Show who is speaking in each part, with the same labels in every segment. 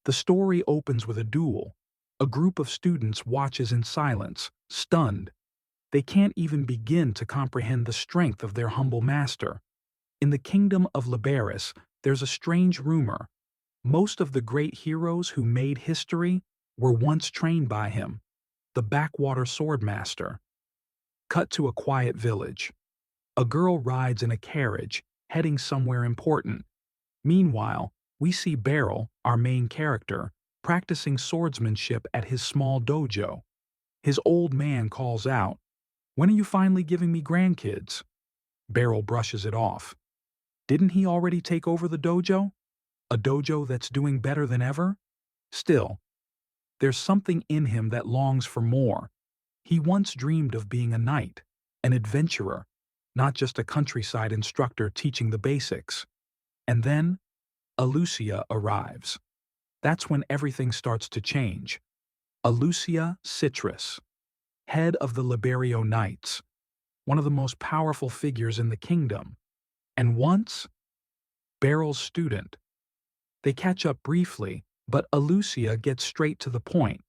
Speaker 1: The story opens with a duel. A group of students watches in silence, stunned. They can't even begin to comprehend the strength of their humble master. In the kingdom of Liberis, there's a strange rumor. Most of the great heroes who made history were once trained by him, the backwater swordmaster. Cut to a quiet village. A girl rides in a carriage, heading somewhere important. Meanwhile, we see Beryl, our main character, practicing swordsmanship at his small dojo. His old man calls out, "When are you finally giving me grandkids?" Beryl brushes it off. Didn't he already take over the dojo? A dojo that's doing better than ever? Still, there's something in him that longs for more. He once dreamed of being a knight, an adventurer, not just a countryside instructor teaching the basics. And then, Alucia arrives. That's when everything starts to change. Alucia Citrus, head of the Liberio Knights, one of the most powerful figures in the kingdom, and once, Beryl's student. They catch up briefly, but Alucia gets straight to the point.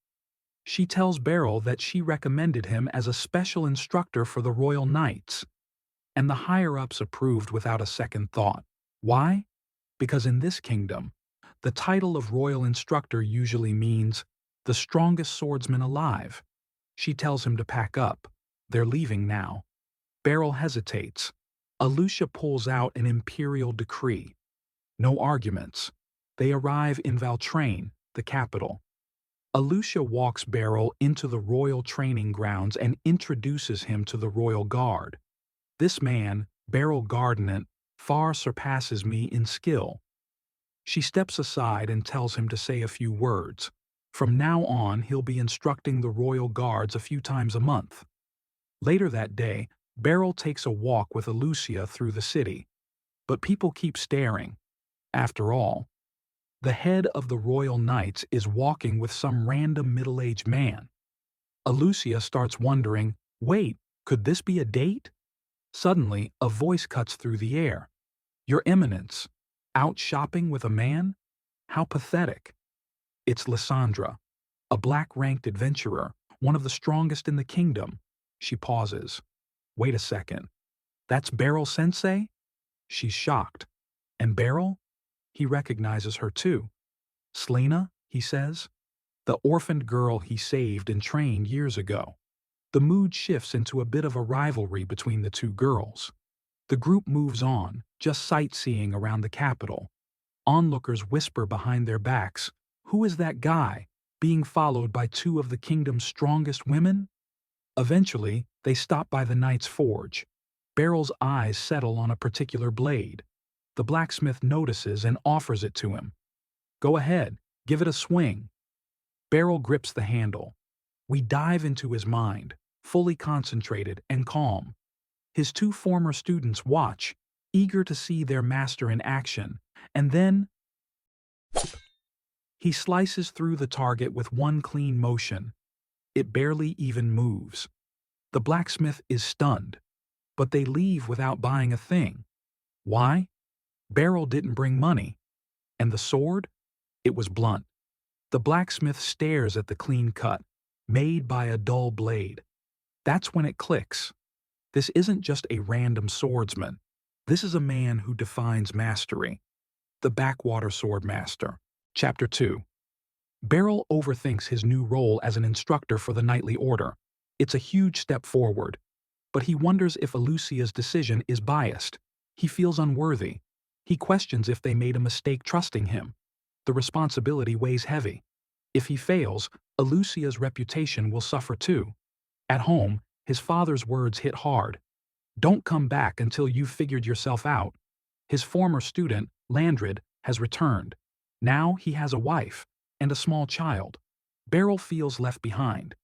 Speaker 1: She tells Beryl that she recommended him as a special instructor for the Royal Knights, and the higher-ups approved without a second thought. Why? Because in this kingdom, the title of royal instructor usually means the strongest swordsman alive. She tells him to pack up. They're leaving now. Beryl hesitates. Alucia pulls out an imperial decree. No arguments. They arrive in Valtrain, the capital. Alucia walks Beryl into the royal training grounds and introduces him to the royal guard. This man, Beryl Gardnet, far surpasses me in skill. She steps aside and tells him to say a few words. From now on, he'll be instructing the royal guards a few times a month. Later that day, Beryl takes a walk with Alucia through the city. But people keep staring. After all, the head of the Royal Knights is walking with some random middle-aged man. Alucia starts wondering, wait, could this be a date? Suddenly, a voice cuts through the air. "Your Eminence, out shopping with a man? How pathetic." It's Lysandra, a black-ranked adventurer, one of the strongest in the kingdom. She pauses. Wait a second. That's Beryl Sensei? She's shocked. And Beryl? He recognizes her too. "Slena," he says. The orphaned girl he saved and trained years ago. The mood shifts into a bit of a rivalry between the two girls. The group moves on, just sightseeing around the capital. Onlookers whisper behind their backs, "Who is that guy?" being followed by two of the kingdom's strongest women? Eventually, they stop by the knight's forge. Beryl's eyes settle on a particular blade. The blacksmith notices and offers it to him. "Go ahead, give it a swing." Beryl grips the handle. We dive into his mind, fully concentrated and calm. His two former students watch, eager to see their master in action, and then he slices through the target with one clean motion. It barely even moves. The blacksmith is stunned, but they leave without buying a thing. Why? Beryl didn't bring money. And the sword? It was blunt. The blacksmith stares at the clean cut, made by a dull blade. That's when it clicks. This isn't just a random swordsman. This is a man who defines mastery. The Backwater Swordmaster. Chapter 2. Beryl overthinks his new role as an instructor for the knightly order. It's a huge step forward. But he wonders if Alucia's decision is biased. He feels unworthy. He questions if they made a mistake trusting him. The responsibility weighs heavy. If he fails, Alucia's reputation will suffer too. At home, his father's words hit hard. "Don't come back until you've figured yourself out." His former student, Landred, has returned. Now he has a wife and a small child. Beryl feels left behind.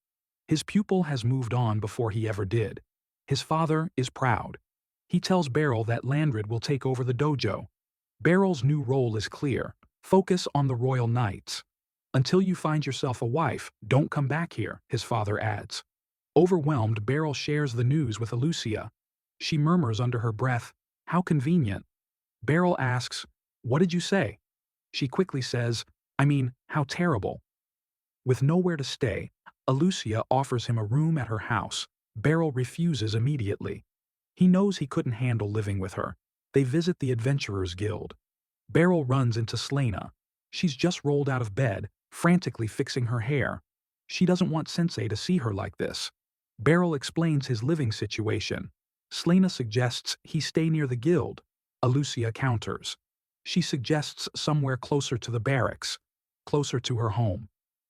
Speaker 1: His pupil has moved on before he ever did. His father is proud. He tells Beryl that Landred will take over the dojo. Beryl's new role is clear. Focus on the Royal Knights. "Until you find yourself a wife, don't come back here," his father adds. Overwhelmed, Beryl shares the news with Alucia. She murmurs under her breath, "How convenient." Beryl asks, "What did you say?" She quickly says, I mean, how terrible. With nowhere to stay, Alucia offers him a room at her house. Beryl refuses immediately. He knows he couldn't handle living with her. They visit the Adventurers Guild. Beryl runs into Slana. She's just rolled out of bed, frantically fixing her hair. She doesn't want Sensei to see her like this. Beryl explains his living situation. Slana suggests he stay near the guild. Alucia counters. She suggests somewhere closer to the barracks, closer to her home.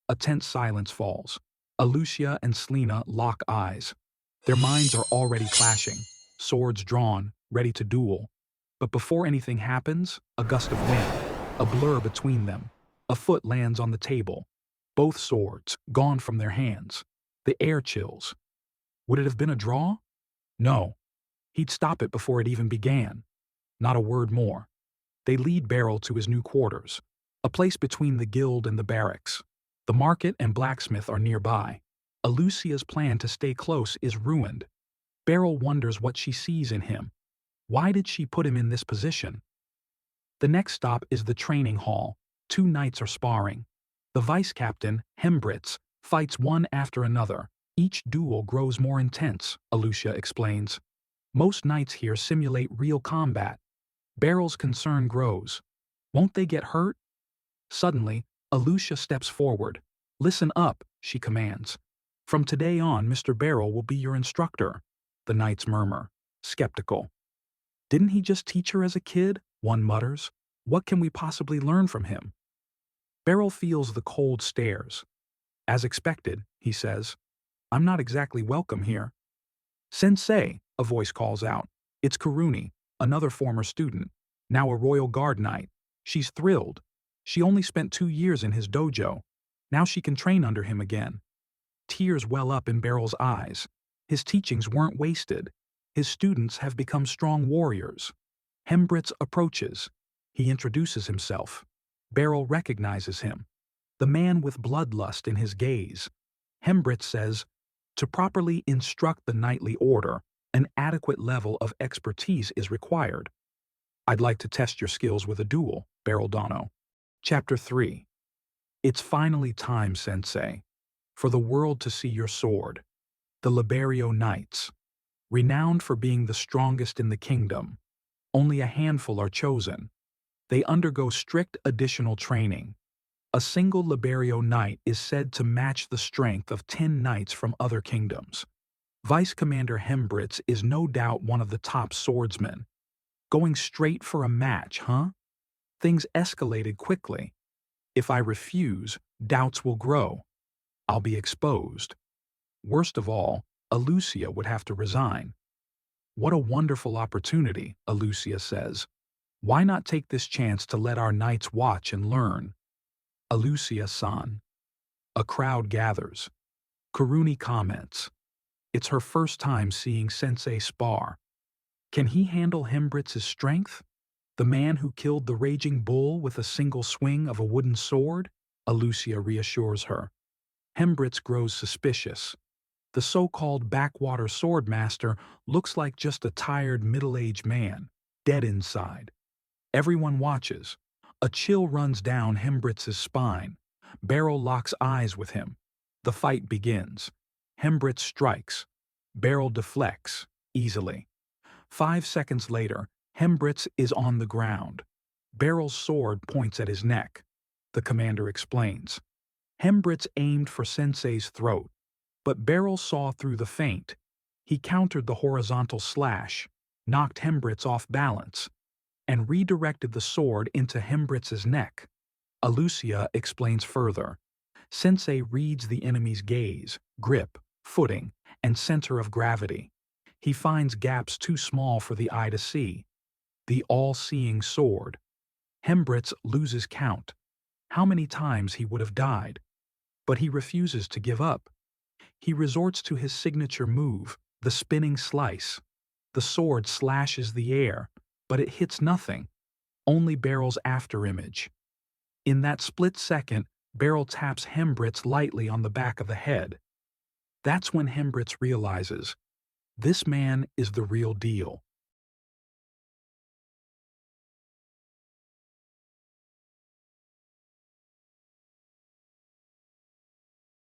Speaker 1: A tense silence falls. Alucia and Slana lock eyes. Their minds are already clashing, swords drawn, ready to duel. But before anything happens, a gust of wind, a blur between them. A foot lands on the table. Both swords, gone from their hands. The air chills. Would it have been a draw? No. He'd stop it before it even began. Not a word more. They lead Beryl to his new quarters, a place between the guild and the barracks. The market and blacksmith are nearby. Alucia's plan to stay close is ruined. Beryl wonders what she sees in him. Why did she put him in this position? The next stop is the training hall. 2 knights are sparring. The vice captain, Hembritz, fights one after another. Each duel grows more intense, Alucia explains. Most knights here simulate real combat. Beryl's concern grows. Won't they get hurt? Suddenly, Alucia steps forward. Listen up, she commands. From today on, Mr. Beryl will be your instructor. The knights murmur, skeptical. Didn't he just teach her as a kid? One mutters. What can we possibly learn from him? Beryl feels the cold stares. As expected, he says, I'm not exactly welcome here. Sensei, a voice calls out. It's Karuni, another former student, now a Royal Guard knight. She's thrilled. She only spent 2 years in his dojo. Now she can train under him again. Tears well up in Beryl's eyes. His teachings weren't wasted. His students have become strong warriors. Hembritz approaches. He introduces himself. Beryl recognizes him. The man with bloodlust in his gaze. Hembritz says, to properly instruct the knightly order, an adequate level of expertise is required. I'd like to test your skills with a duel, Beryl Dono. Chapter 3. It's finally time, Sensei, for the world to see your sword. The Liberio Knights. Renowned for being the strongest in the kingdom, only a handful are chosen. They undergo strict additional training. A single Liberio Knight is said to match the strength of 10 knights from other kingdoms. Vice Commander Hembritz is no doubt one of the top swordsmen. Going straight for a match, huh? Things escalated quickly. If I refuse, doubts will grow. I'll be exposed. Worst of all, Alucia would have to resign. What a wonderful opportunity, Alucia says. Why not take this chance to let our knights watch and learn? Alucia-san. A crowd gathers. Karuni comments. It's her first time seeing Sensei spar. Can he handle Hembritz's strength? The man who killed the raging bull with a single swing of a wooden sword? Alucia reassures her. Hembritz grows suspicious. The so-called backwater swordmaster looks like just a tired middle-aged man, dead inside. Everyone watches. A chill runs down Hembritz's spine. Beryl locks eyes with him. The fight begins. Hembritz strikes. Beryl deflects, easily. 5 seconds later, Hembritz is on the ground. Beryl's sword points at his neck. The commander explains. Hembritz aimed for Sensei's throat, but Beryl saw through the feint. He countered the horizontal slash, knocked Hembritz off balance, and redirected the sword into Hembritz's neck. Alucia explains further. Sensei reads the enemy's gaze, grip, footing, and center of gravity. He finds gaps too small for the eye to see. The all-seeing sword. Hembritz loses count. How many times he would have died. But he refuses to give up. He resorts to his signature move, the spinning slice. The sword slashes the air, but it hits nothing, only Beryl's afterimage. In that split second, Beryl taps Hembritz lightly on the back of the head. That's when Hembritz realizes, this man is the real deal.